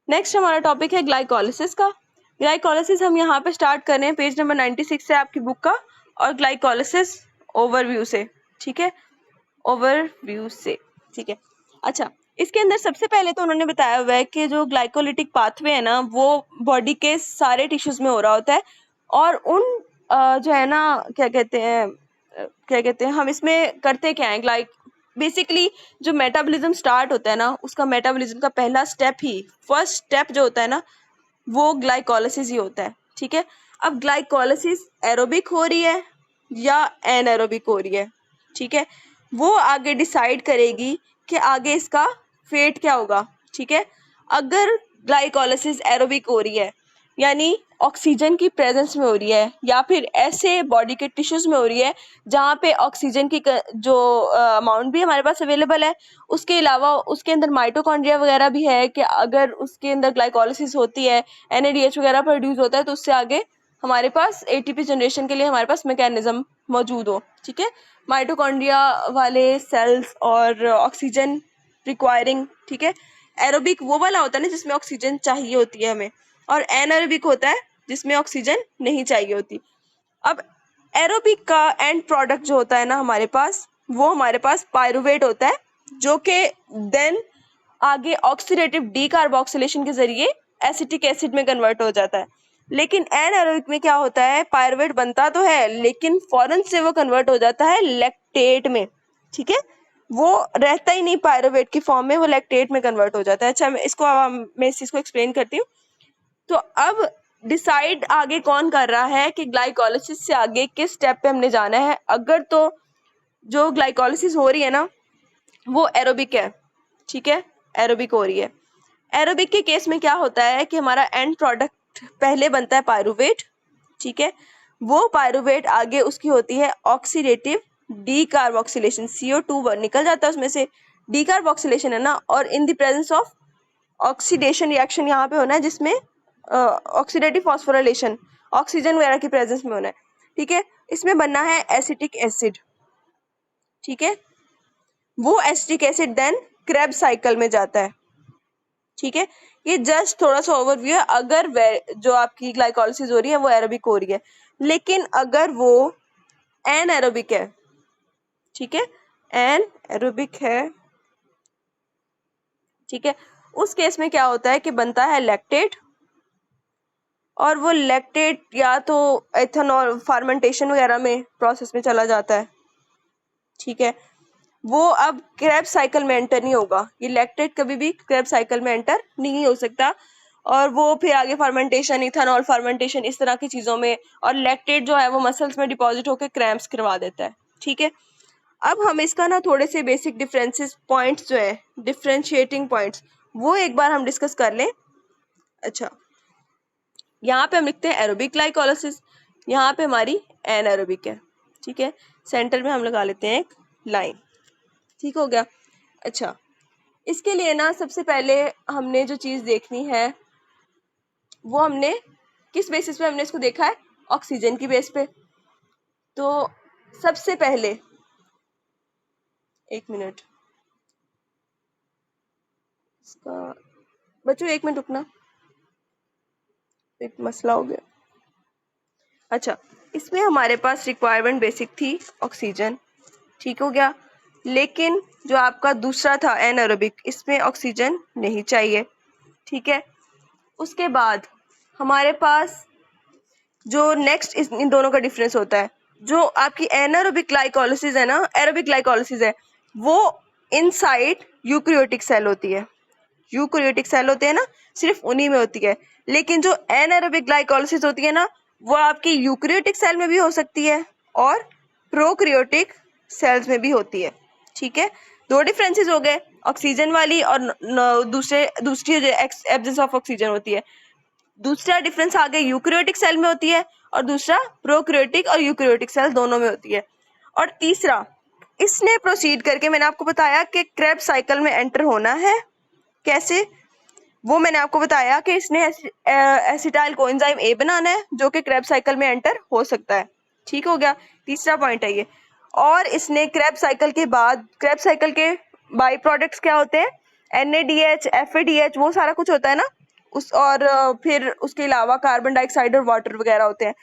Next हमारा topic है glycolysis का। ग्लाइकोलिसिस हम यहाँ पे स्टार्ट कर रहे हैं पेज नंबर 96 से आपकी बुक का, और ग्लाइकोलिसिस ओवरव्यू से, ठीक है, ओवरव्यू से, ठीक है। अच्छा, इसके अंदर सबसे पहले तो उन्होंने बताया हुआ है कि जो ग्लाइकोलिटिक पाथवे है ना वो बॉडी के सारे टिश्यूज में हो रहा होता है, और उन जो है ना क्या कहते हैं हम इसमें करते क्या है, बेसिकली जो मेटाबॉलिज्म स्टार्ट होता है ना, उसका मेटाबॉलिज्म का पहला स्टेप ही, फर्स्ट स्टेप जो होता है ना, वो ग्लाइकोलिसिस ही होता है, ठीक है। अब ग्लाइकोलिसिस एरोबिक हो रही है या एनएरोबिक हो रही है, ठीक है, वो आगे डिसाइड करेगी कि आगे इसका फेट क्या होगा, ठीक है। अगर ग्लाइकोलिसिस एरोबिक हो रही है यानी ऑक्सीजन की प्रेजेंस में हो रही है, या फिर ऐसे बॉडी के टिश्यूज में हो रही है जहाँ पे ऑक्सीजन की जो अमाउंट भी हमारे पास अवेलेबल है, उसके अलावा उसके अंदर माइटोकॉन्ड्रिया वगैरह भी है कि अगर उसके अंदर ग्लाइकोलिसिस होती है, NADH वगैरह प्रोड्यूस होता है, तो उससे आगे हमारे पास ATP जनरेशन के लिए हमारे पास मैकेनिज्म मौजूद हो, ठीक है। माइटोकॉन्ड्रिया वाले सेल्स और ऑक्सीजन रिक्वायरिंग, ठीक है। एरोबिक वो वाला होता है ना जिसमें ऑक्सीजन चाहिए होती है हमें, और एनारोबिक होता है जिसमें ऑक्सीजन नहीं चाहिए होती। अब एरोबिक का एंड प्रोडक्ट जो होता है ना हमारे पास, वो हमारे पास पायरुवेट होता है, जो कि देन आगे ऑक्सीडेटिव डीकार्बोक्सिलेशन के जरिए एसिटिक एसिड में कन्वर्ट हो जाता है। लेकिन एनारोबिक में क्या होता है, पायरुवेट बनता तो है लेकिन फौरन से वो कन्वर्ट हो जाता है लैक्टेट में, ठीक है, वो रहता ही नहीं पायरुवेट की फॉर्म में, वो लैक्टेट में कन्वर्ट हो जाता है। अच्छा, मैं इस चीज को एक्सप्लेन करती हूँ। तो अब डिसाइड आगे कौन कर रहा है कि ग्लाइकोलिसिस से आगे किस स्टेप पे हमने जाना है। अगर तो जो ग्लाइकोलिसिस हो रही है ना वो एरोबिक है, ठीक है, एरोबिक हो रही है। एरोबिक के केस में क्या होता है कि हमारा एंड प्रोडक्ट पहले बनता है पायरुवेट, ठीक है, वो पायरुवेट आगे उसकी होती है ऑक्सीडेटिव डीकार्बोक्सिलेशन, CO2 निकल जाता है उसमें से, डीकार्बोक्सिलेशन है ना, और in the presence of oxidation reaction यहाँ पे होना है जिसमें ऑक्सीडेटिव फॉस्फोराइलेशन, ऑक्सीजन वगैरह की प्रेजेंस में होना है, ठीक है। इसमें बनना है एसिटिक एसिड, ठीक है, वो acetic acid then Krebs cycle में जाता है, ठीक है। ये जस्ट थोड़ा सा ओवरव्यू है। अगर जो आपकी ग्लाइकोलिसिस हो रही है वो एरोबिक हो रही है, लेकिन अगर वो एनएरोबिक है, ठीक है, एनएरोबिक है, ठीक है, उस केस में क्या होता है कि बनता है लैक्टेट, और वो लैक्टेट या तो एथेनॉल फर्मेंटेशन वगैरह में प्रोसेस में चला जाता है, ठीक है। वो अब क्रेब्स साइकिल में एंटर नहीं होगा, ये लैक्टेट कभी भी क्रेब्स साइकिल में एंटर नहीं हो सकता, और वो फिर आगे फर्मेंटेशन, इथेनॉल फर्मेंटेशन, इस तरह की चीज़ों में, और लैक्टेट जो है वो मसल्स में डिपॉजिट होकर क्रैम्प्स करवा देता है, ठीक है। अब हम इसका ना थोड़े से बेसिक डिफरेंसेस पॉइंट्स जो है, डिफरेंशिएटिंग पॉइंट्स, वो एक बार हम डिस्कस कर लें। अच्छा, यहाँ पे हम लिखते हैं एरोबिक ग्लाइकोलिसिस, यहाँ पे हमारी एनएरोबिक है, ठीक है। सेंटर में हम लगा लेते हैं एक लाइन, ठीक हो गया। अच्छा, इसके लिए ना सबसे पहले हमने जो चीज़ देखनी है वो हमने किस बेसिस पे हमने इसको देखा है, ऑक्सीजन की बेस पे। तो सबसे पहले, एक मिनट, इसका बच्चों एक मिनट रुकना, एक मसला हो गया। अच्छा, इसमें हमारे पास रिक्वायरमेंट बेसिक थी ऑक्सीजन, ठीक हो गया, लेकिन जो आपका दूसरा था एनारोबिक, इसमें ऑक्सीजन नहीं चाहिए, ठीक है। उसके बाद हमारे पास जो नेक्स्ट इन दोनों का डिफरेंस होता है, जो आपकी एनारोबिक ग्लाइकोलिसिस है ना, एरोबिक ग्लाइकोलिसिस है, वो इनसाइड यूकैरियोटिक सेल होती है, यूकैरियोटिक सेल होते हैं ना, सिर्फ उन्हीं में होती है। लेकिन जो एनारोबिक ग्लाइकोलिसिस होती है ना, वो आपकी यूकैरियोटिक सेल में भी हो सकती है और प्रोकैरियोटिक सेल्स में भी होती है, ठीक है। दो डिफरेंसेस हो गए, ऑक्सीजन वाली और दूसरी एब्सेंस ऑफ ऑक्सीजन होती है। दूसरा डिफरेंस आ गया, यूकैरियोटिक सेल में होती है, और दूसरा प्रोकैरियोटिक और यूकैरियोटिक सेल दोनों में होती है। और तीसरा, इसने प्रोसीड करके मैंने आपको बताया कि क्रेब्स साइकिल में एंटर होना है, कैसे, वो मैंने आपको बताया कि इसने एसिटाइल कोएंजाइम ए बनाना है जो कि क्रेब्स साइकिल में एंटर हो सकता है, ठीक हो गया, तीसरा पॉइंट है ये। और इसने क्रेब्स साइकिल के बाद, क्रेब्स साइकिल के बाई प्रोडक्ट्स क्या होते हैं, NADH, FADH, वो सारा कुछ होता है ना, और फिर उसके अलावा कार्बन डाइऑक्साइड और वाटर वगैरह होते हैं।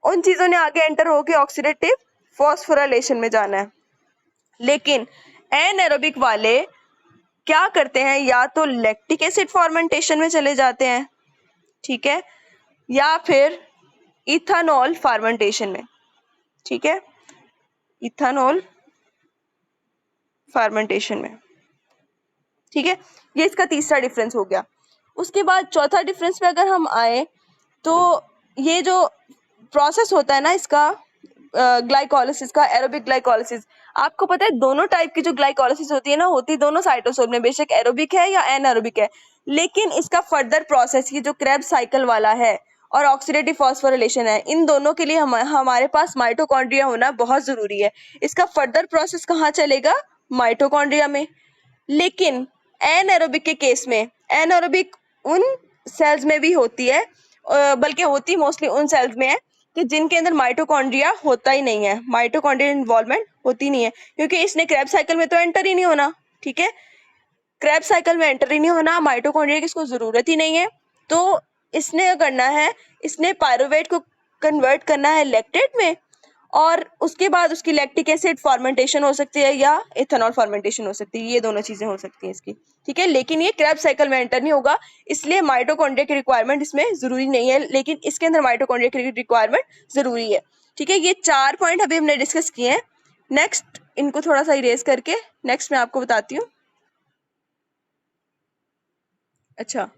उन चीज़ों ने आगे एंटर होके ऑक्सीडेटिव फॉस्फोराइलेशन में जाना है। लेकिन एनएरोबिक वाले क्या करते हैं, या तो लैक्टिक एसिड फॉर्मेंटेशन में चले जाते हैं, ठीक है, या फिर इथानॉल फॉर्मेंटेशन में, ठीक है, इथानॉल फॉर्मेंटेशन में, ठीक है। ये इसका तीसरा डिफरेंस हो गया। उसके बाद चौथा डिफरेंस पे अगर हम आए तो ये जो प्रोसेस होता है ना इसका ग्लाइकोलिसिस का, एरोबिक ग्लाइकोलिसिस, आपको पता है दोनों टाइप की जो ग्लाइकोलिसिस होती है ना, होती दोनों साइटोसोल में, बेशक एरोबिक है या एनारोबिक है, लेकिन इसका फर्दर प्रोसेस ये जो क्रेब्स साइकिल वाला है और ऑक्सीडेटिव फॉस्फोराइलेशन है, इन दोनों के लिए हमारे पास माइटोकॉन्ड्रिया होना बहुत जरूरी है। इसका फर्दर प्रोसेस कहाँ चलेगा, माइटोकॉन्ड्रिया में। लेकिन एनएरोबिक के केस में, एनएरोबिक उन सेल्स में भी होती है, बल्कि होती मोस्टली उन सेल्स में है कि जिनके अंदर माइटोकॉन्ड्रिया होता ही नहीं है, माइटोकॉन्ड्रिया इन्वॉल्वमेंट होती नहीं है, क्योंकि इसने क्रेब साइकिल में तो एंटर ही नहीं होना, ठीक है, क्रेब साइकिल में एंटर ही नहीं होना, माइटोकॉन्ड्रिया की इसको जरूरत ही नहीं है। तो इसने क्या करना है, इसने पायरुवेट को कन्वर्ट करना है लैक्टेट में, और उसके बाद उसकी लैक्टिक एसिड फॉर्मेंटेशन हो सकती है या इथेनॉल फॉर्मेंटेशन हो सकती है, ये दोनों चीजें हो सकती हैं इसकी, ठीक है। लेकिन ये क्रेब साइकिल में एंटर नहीं होगा, इसलिए माइटोकॉन्ड्रिया की रिक्वायरमेंट इसमें जरूरी नहीं है, लेकिन इसके अंदर माइटोकॉन्ड्रिया की रिक्वायरमेंट जरूरी है, ठीक है। ये 4 पॉइंट अभी हमने डिस्कस किए हैं। नेक्स्ट इनको थोड़ा सा इरेज करके नेक्स्ट मैं आपको बताती हूँ। अच्छा,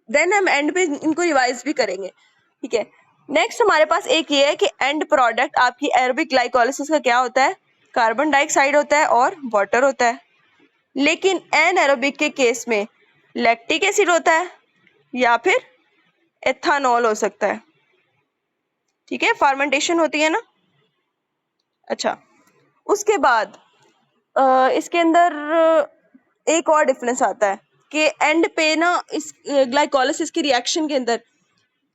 देन हम एंड पे इनको रिवाइज भी करेंगे, ठीक है। नेक्स्ट हमारे पास एक ये है कि एंड प्रोडक्ट आपकी एरोबिक ग्लाइकोलिसिस का क्या होता है, कार्बन डाइऑक्साइड होता है और वाटर होता है। लेकिन एनएरोबिक के केस में लैक्टिक एसिड होता है या फिर एथानॉल हो सकता है, ठीक है, फर्मेंटेशन होती है ना। अच्छा, उसके बाद इसके अंदर एक और डिफरेंस आता है कि एंड पे ना इस ग्लाइकोलिसिस की रिएक्शन के अंदर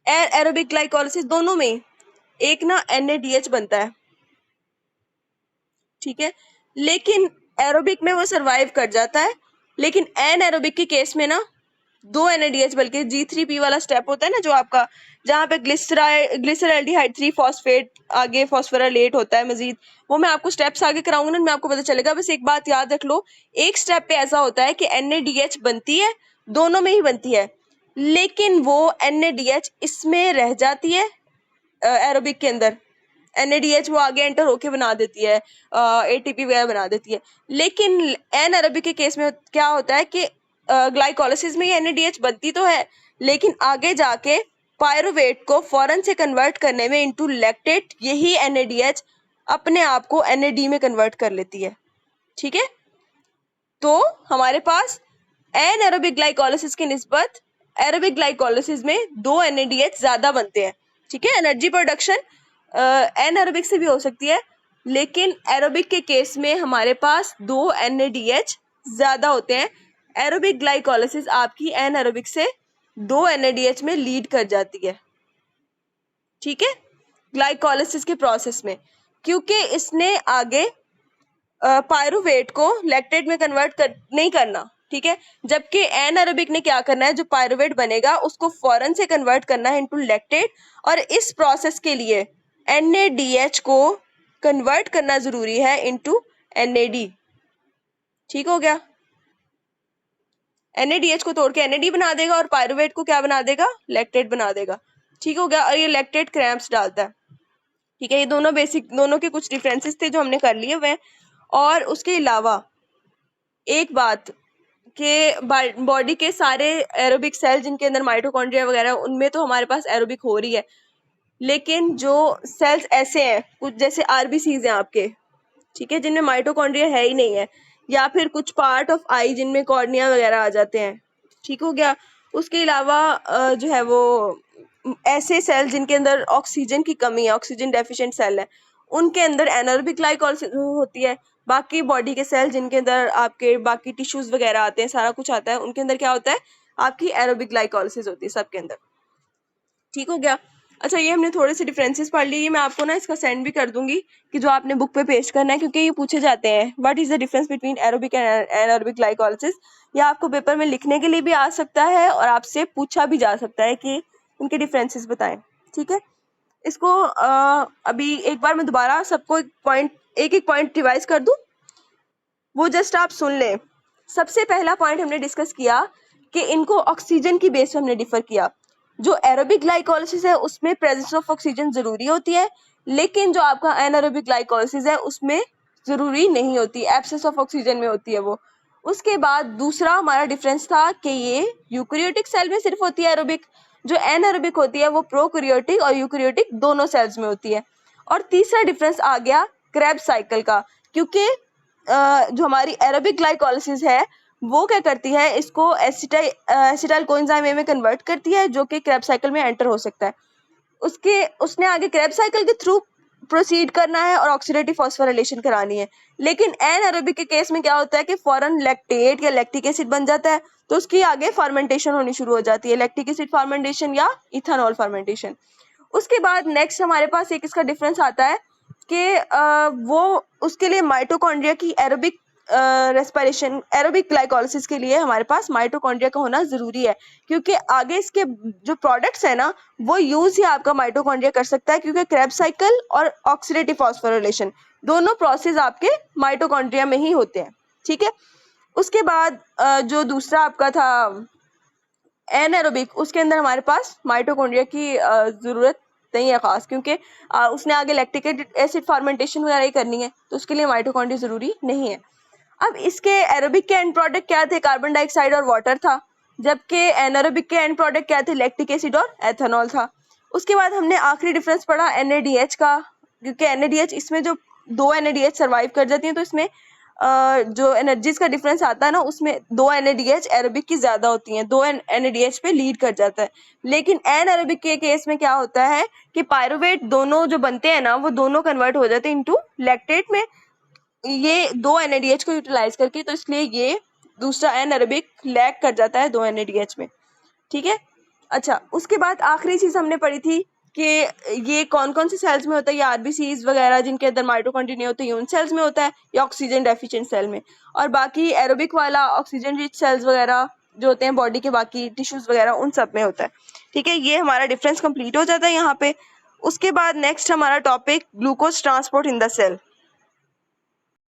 एरोबिक ग्लाइकोलिसिस दोनों में एक ना NADH बनता है, ठीक है, लेकिन एरोबिक में वो सरवाइव कर जाता है, लेकिन एनएरोबिक के केस में ना 2 NADH बल्कि G3P वाला स्टेप होता है ना, जो आपका जहाँ पे ग्लिसरल्डिहाइड 3 फॉस्फेट आगे फॉस्फोराइलेट होता है मजीद, वो मैं आपको स्टेप्स आगे कराऊंगा ना, मैं आपको पता चलेगा। बस एक बात याद रख लो, एक स्टेप पे ऐसा होता है कि NADH बनती है, दोनों में ही बनती है, लेकिन वो NADH इसमें रह जाती है एरोबिक के अंदर, NADH वो आगे एंटर होके बना देती है, ATP वगैरह बना देती है। लेकिन एनएरोबिक के केस में क्या होता है कि ग्लाइकोलिसिस में ये NADH बनती तो है, लेकिन आगे जाके पायरुवेट को फॉरन से कन्वर्ट करने में इनटू लैक्टेट यही NADH अपने आप को NAD में कन्वर्ट कर लेती है, ठीक है। तो हमारे पास एनएरोबिक ग्लाइकोलिसिस की निस्बत एरोबिक ग्लाइकोलिसिस में 2 NADH ज्यादा बनते हैं, ठीक है। एनर्जी प्रोडक्शन एनएरोबिक से भी हो सकती है, लेकिन एरोबिक के केस में हमारे पास 2 NADH ज्यादा होते हैं। एरोबिक ग्लाइकोलिसिस आपकी एनएरोबिक से 2 NADH में लीड कर जाती है, ठीक है, ग्लाइकोलिसिस के प्रोसेस में, क्योंकि इसने आगे पायरुवेट को लैक्टेट में कन्वर्ट नहीं करना, ठीक है, जबकि एनएरोबिक ने क्या करना है, जो पायरुवेट बनेगा उसको फॉरन से कन्वर्ट करना है इनटू लैक्टेट, और इस प्रोसेस के लिए NADH को कन्वर्ट करना जरूरी है इनटू NAD, ठीक हो गया। NADH को तोड़ के NAD बना देगा और पायरुवेट को क्या बना देगा, लैक्टेट बना देगा, ठीक हो गया। और ये लैक्टेट क्रैम्प्स डालता है, ठीक है। ये दोनों बेसिक, दोनों के कुछ डिफरेंसेस थे जो हमने कर लिए हुए हैं। और उसके अलावा एक बात कि बॉडी के सारे एरोबिक सेल जिनके अंदर माइटोकॉन्ड्रिया वगैरह, उनमें तो हमारे पास एरोबिक हो रही है, लेकिन जो सेल्स ऐसे हैं कुछ जैसे RBCs हैं आपके, ठीक है, जिनमें माइटोकॉन्ड्रिया है ही नहीं है, या फिर कुछ पार्ट ऑफ आई जिनमें कॉर्निया वगैरह आ जाते हैं, ठीक हो गया। उसके अलावा जो है वो ऐसे सेल जिनके अंदर ऑक्सीजन की कमी है, ऑक्सीजन डेफिशिएंट सेल है, उनके अंदर एनारोबिक ग्लाइकोलिसिस होती है। बाकी बॉडी के सेल जिनके अंदर आपके बाकी टिश्यूज वगैरह आते हैं, सारा कुछ आता है, उनके अंदर क्या होता है, आपकी एरोबिक ग्लाइकोलिसिस होती है सबके अंदर, ठीक हो गया। अच्छा, ये हमने थोड़े से डिफरेंसेस पढ़ लिए। मैं आपको ना इसका सेंड भी कर दूंगी कि जो आपने बुक पे पेस्ट करना है, क्योंकि ये पूछे जाते हैं what is the difference between aerobic and anaerobic glycolysis. ये आपको पेपर में लिखने के लिए भी आ सकता है और आपसे पूछा भी जा सकता है कि इनके डिफरेंसेस बताएं। ठीक है, इसको अभी एक बार मैं दोबारा सबको एक एक पॉइंट रिवाइज कर दूं, वो जस्ट आप सुन लें। सबसे पहला पॉइंट हमने डिस्कस किया कि इनको ऑक्सीजन की बेस पे हमने डिफर किया। जो एरोबिक ग्लाइकोलाइसिस है उसमें प्रेजेंस ऑफ ऑक्सीजन जरूरी होती है, लेकिन जो आपका एनारोबिक ग्लाइकोलाइसिस है उसमें जरूरी नहीं होती, एब्सेंस ऑफ ऑक्सीजन में होती है वो। उसके बाद दूसरा हमारा डिफरेंस था कि ये यूकैरियोटिक सेल में सिर्फ होती है एरोबिक, जो एनारोबिक होती है वो प्रोकैरियोटिक और यूकैरियोटिक दोनों सेल्स में होती है। और तीसरा डिफरेंस आ गया क्रेब्स साइकिल का, क्योंकि जो हमारी एरोबिक ग्लाइकोलाइसिस है वो क्या करती है, इसको एसिटाइल कोएंजाइम ए में कन्वर्ट करती है, जो कि क्रेब्स साइकिल में एंटर हो सकता है। उसने आगे क्रेब्स साइकिल के थ्रू प्रोसीड करना है और ऑक्सीडेटिव फॉस्फोराइलेशन करानी है। लेकिन एनारोबिक के केस में क्या होता है कि फौरन लैक्टेट या लैक्टिक एसिड बन जाता है, तो उसकी आगे फर्मेंटेशन होनी शुरू हो जाती है, लैक्टिक एसिड फर्मेंटेशन या इथेनॉल फर्मेंटेशन। उसके बाद नेक्स्ट हमारे पास एक इसका डिफरेंस आता है कि वो उसके लिए माइटोकॉन्ड्रिया की एरोबिक रेस्पिरेशन, एरोबिक ग्लाइकोलाइसिस के लिए हमारे पास माइटोकॉन्ड्रिया का होना जरूरी है, क्योंकि आगे इसके जो प्रोडक्ट्स है ना वो यूज ही आपका माइटोकॉन्ड्रिया कर सकता है, क्योंकि क्रेब्स साइकिल और ऑक्सीडेटिव फॉस्फोराइलेशन दोनों प्रोसेस आपके माइटोकॉन्ड्रिया में ही होते हैं। ठीक है, उसके बाद जो दूसरा आपका था एनारोबिक, उसके अंदर हमारे पास माइटोकॉन्ड्रिया की जरूरत नहीं है खास, क्योंकि उसने आगे लैक्टिक एसिड फर्मेंटेशन वगैरह ही करनी है, तो उसके लिए माइटोकॉन्ड्रिया जरूरी नहीं है। अब इसके एरोबिक के एंड प्रोडक्ट क्या थे, कार्बन डाइऑक्साइड और वाटर था, जबकि एनारोबिक के एंड प्रोडक्ट क्या थे, लैक्टिक एसिड और एथेनॉल था। उसके बाद हमने आखिरी डिफरेंस पढ़ा NADH का, क्योंकि NADH इसमें जो दो NADH सर्वाइव कर जाती हैं, तो इसमें जो एनर्जीज का डिफरेंस आता है ना उसमें दो NADH एरोबिक की ज्यादा होती हैं, दो NADH पे लीड कर जाता है। लेकिन एनारोबिक के केस में क्या होता है कि पायरुवेट दोनों जो बनते हैं ना वो दोनों कन्वर्ट हो जाते हैं इनटू लैक्टेट में, ये दो NADH को यूटिलाइज करके, तो इसलिए ये दूसरा एनारोबिक लैग कर जाता है दो NADH में। ठीक है, अच्छा उसके बाद आखिरी चीज हमने पढ़ी थी कि ये कौन कौन से सेल्स में होता है, ये RBCs वगैरह जिनके अंदर माइटोकॉन्ड्रिया नहीं होते, उन सेल्स में होता है, या ऑक्सीजन डेफिशिएंट सेल में। और बाकी एरोबिक वाला ऑक्सीजन रिच सेल्स वगैरह जो होते हैं बॉडी के बाकी टिश्यूज वगैरह उन सब में होता है। ठीक है, ये हमारा डिफरेंस कंप्लीट हो जाता है यहाँ पे। उसके बाद नेक्स्ट हमारा topic glucose transport in the cell.